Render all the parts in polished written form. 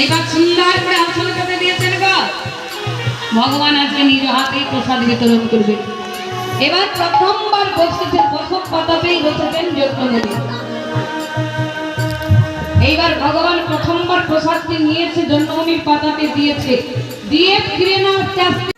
এবার সুন্দর করে আসল পেতে দিয়েছেন গো। ভগবান আজকে নিজ হাতেই প্রসাদ বিতরণ করবে। এবার প্রথমবার বসেছেন, প্রথম পাতাতেই বসেছেন যজ্ঞমণি। এইবার ভগবান প্রথমবার প্রসাদটি নিয়েছে, যজ্ঞমণির পাতাতে দিয়েছে, দিয়ে ফিরে না চাচ্ছে।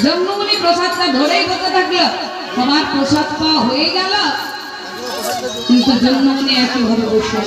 জন্মমণি প্রসাদটা ধরেই বসে থাকলো, সবার প্রসাদ পাওয়া হয়ে গেল, কিন্তু জন্মমণি একইভাবে বসে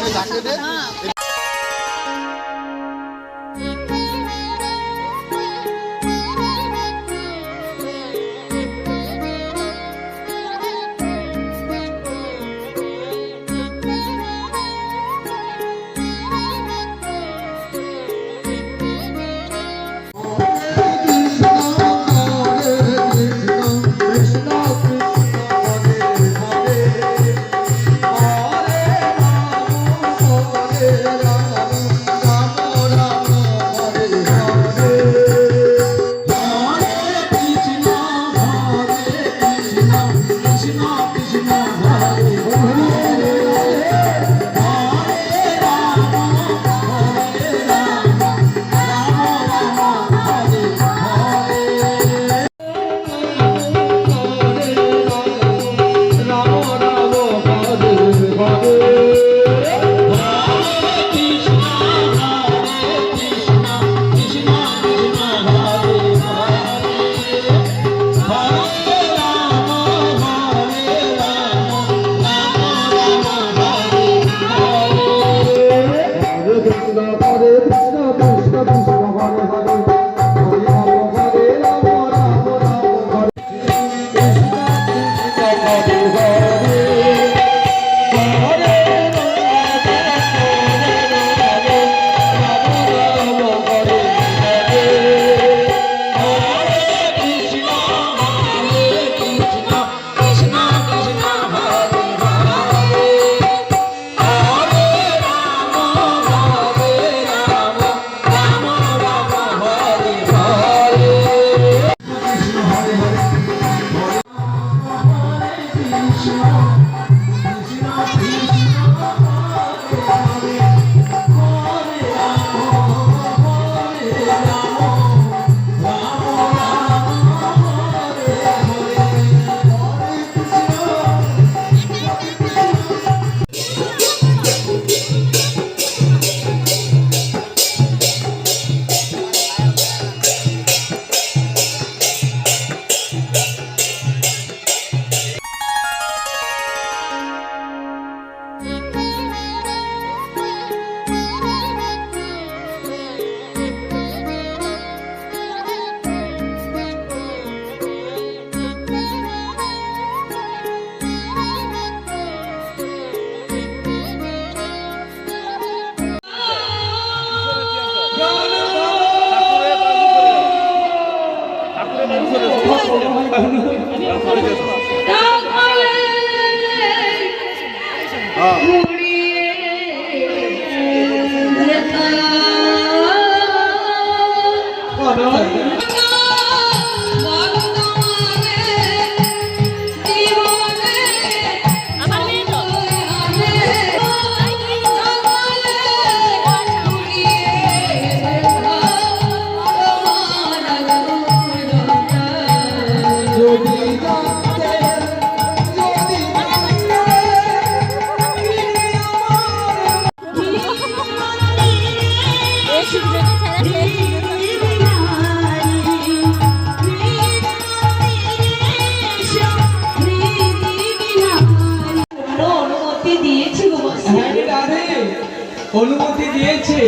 অনুমতি দিয়েছে।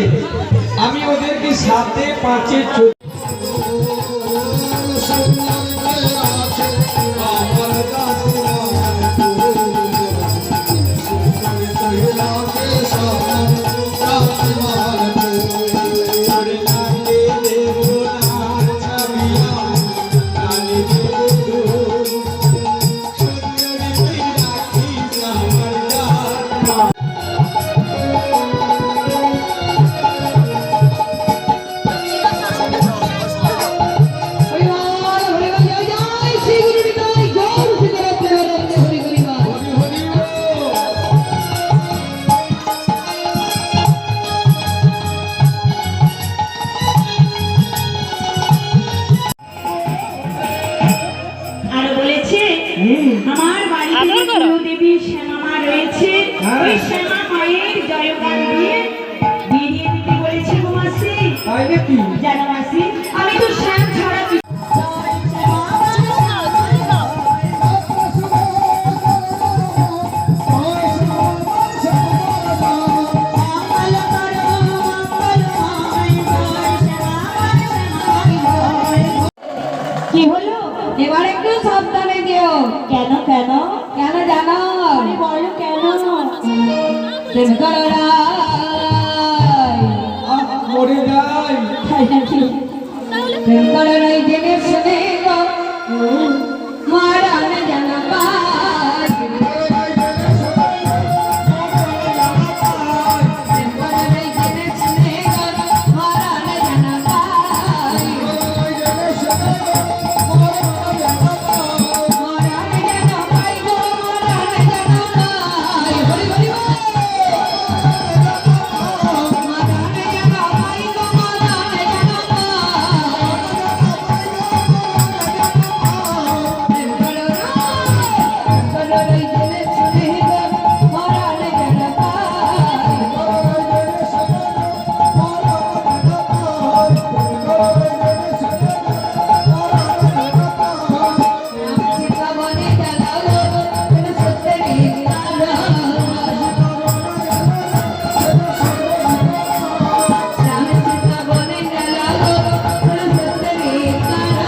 আমি ওদেরকে 7 5 14 আমার বাড়িতে যে দেবী শ্যামা মা রয়েছে, ওই শ্যামা মায়ের জয়গান দিয়ে বিরিয়ে দিতে বলেছে গো মাসি। তাই নাকি? জানো মাসি, আমি তো শ্যাম ছাড়া কি হলো? এবার একটু সাবধানে দিও। কেন কেন কেন জানো? আরে বলো কেন? প্রেম করো রাই, মরে যাই। তাই নাকি? প্রেম করো রাই জেনে শুনে গো, মারান যেন পাই। প্রেম করো রাই জেনে শুনে গো, মারান যেন পাই। মারান যেন পাই গো, মারান যেন পাই। হরি হরি বল। মারান যেন পাই গো, মারান যেন পাই। প্রেম করো রাই জেনে শুনে গো, মারান যেন পাই। সীতা বনে জ্বালালো, সত্যি কালো। রাম সীতা বনে জ্বালালো, সত্যি কালো।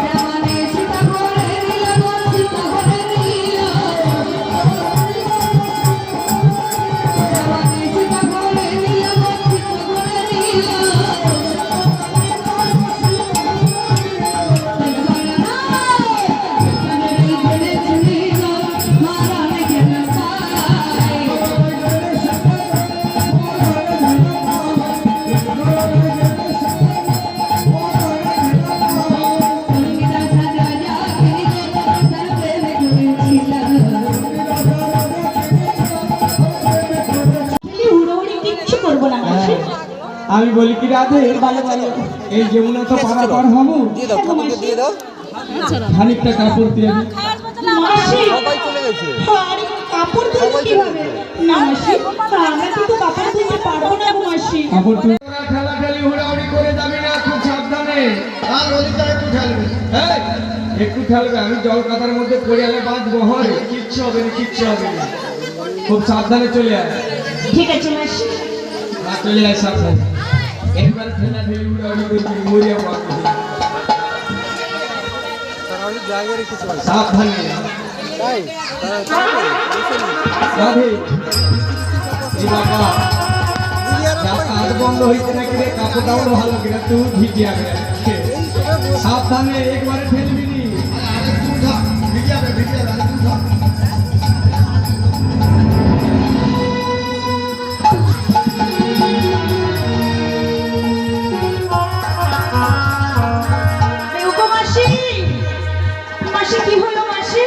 রামনে সীতা ঘরে নিল গো, সীতা ঘরে নিল। রামনে সীতা ঘরে নিল গো, সীতা ঘরে নিল। উড়োউড়ি কিচ্ছু করবো না মাসি। আমি বলি কি রাধে, বলো বলো। এই যমুনা তো পারাপার হবো, দিয়ে দাও ঠাকুরকে দিয়ে দাও। খানিকটা কাপড় দিয়ে দিই। মাসি, সবাই চলে গেছে। আরে কাপড় ধুবো কিভাবে? না মাসি, আমরা কিন্তু কাপড় ধুতে পারবো না গো মাসি। কাপড় তুলে ঠেলাঠেলি হুড়াহুড়ি করে যাবি না, খুব সাবধানে। আর নদীটা একটু ঢালবে। এই, একটু ঠেলবে, আমি জল কাদার মধ্যে পড়ে গেলে বাঁচবো হয়। কিচ্ছু হবে না, কিচ্ছু হবে না। খুব সাবধানে চলে আয়। ঠিক আছে মাসি। আর চলে আয় সাবধানে। একবার ঠেলাঠেলি হুড়াহুড়ি করবি, মরিয়া পাবো। তারা অনেক জায়গা রেখেছে ভাই। সাবধানে। তাই রাধে, এই বাবা, কাজ বন্ধ হয়েছে নাকি রে? কাপড়টাও ভালো কিনা, তুই ভিজিয়া গেলে। সাবধানে, একবারে ঠেলবি নি। আরেকটু উঠা, ভিজাবে, ভিজাবে, আরেকটু উঠা। আরে ওগো মাসি, মাসি কি হলো মাসি?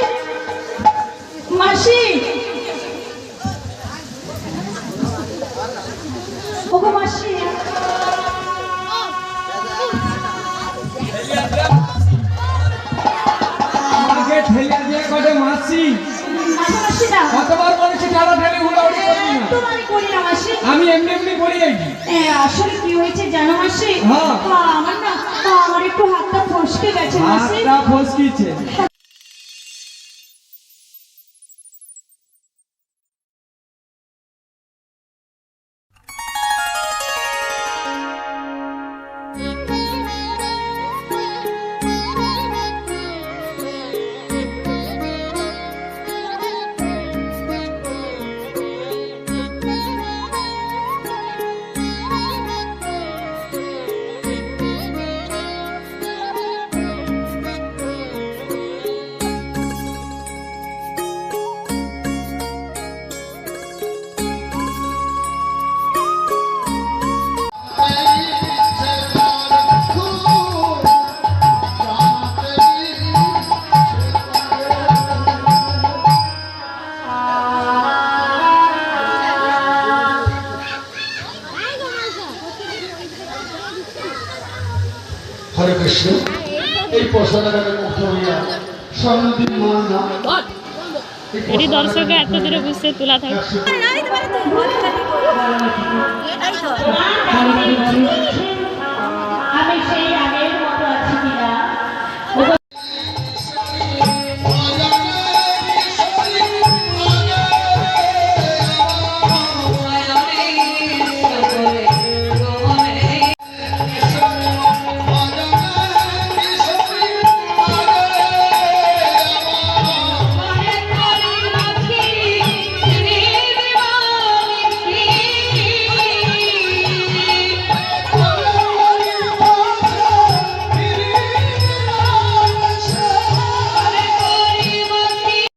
মাসি, ওগো মাসি, আমাকে ঠেলিয়া দিয়ে কটে মাসি। মাসি মাসি না, কতবার বলেছি ঠেলাঠেলি হুড়াহুড়ি করবি না। তোমারই করি না মাসি। আমি এমনি এমনি করি আর কি। আসলে কি হয়েছে জানো মাসি? হ্যাঁ। আমার না, আমার একটু হাতটা ফসকে গেছে মাসি। হাতটা ফসকিছে। হরে কৃষ্ণ এই প্রসাদে মুক্ত হইয়া স্বর্ণদীপ মার নাম এটি দর্শকে এত দূরে বুঝতে তোলা থাকে আমি সেই আগে